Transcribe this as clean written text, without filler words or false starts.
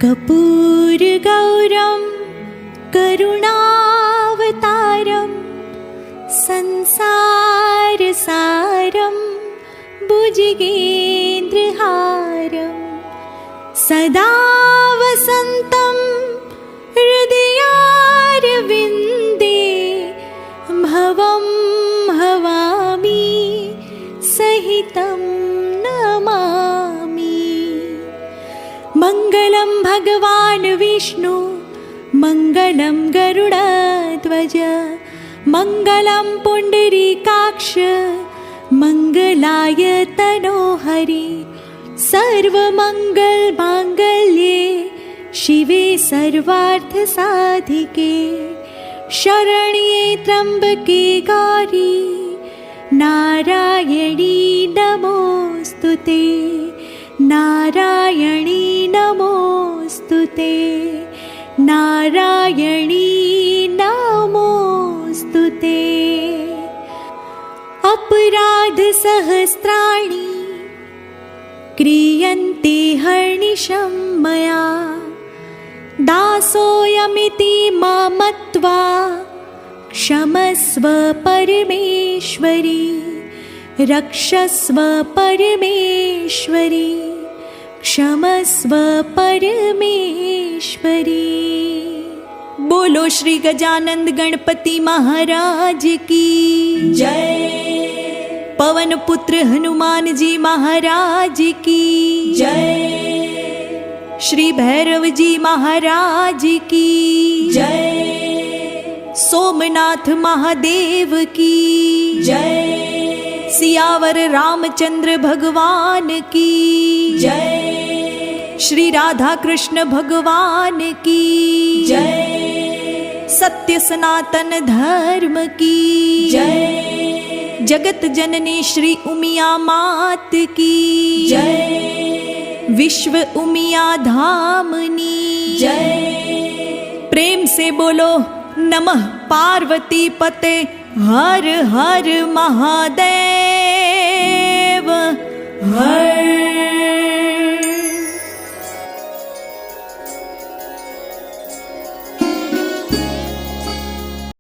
कर्पूरगौरं करुणावतारं संसारसारं भुजगेन्द्रहारं सदा वसन्तं हृदयारविन्दे भवं भवामि सहितं नमामि। मङ्गलं भगवान् विष्णु मङ्गलं गरुडध्वज मङ्गलं पुण्डरीकाक्ष मङ्गलाय तनोहरि सर्वमङ्गलमाङ्गल्ये शिवे सर्वार्थसाधिके शरण्ये त्र्यम्बके गौरी नारायणी नमोऽस्तुते नारायणी नमोऽस्तुते नारायणी नमोऽस्तुते। अपराधसहस्राणि क्रियन्ते हर्निशं मया दासोऽयमिति मां मत्वा क्षमस्व परमेश्वरी रक्षस्व परमेश्वरी क्षमस्व परमेश्वरी। बोलो श्री गजानंद गणपति महाराज की जय। पवन पुत्र हनुमान जी महाराज की जय। श्री भैरव जी महाराज की जय। सोमनाथ महादेव की जय। सियावर रामचंद्र भगवान की जय। श्री राधा कृष्ण भगवान की जय। सत्य सनातन धर्म की जय। जगत जननी श्री उमिया मात की जय। विश्व उमिया धामनी जय। प्रेम से बोलो नमः पार्वती पते हर हर महादेव हर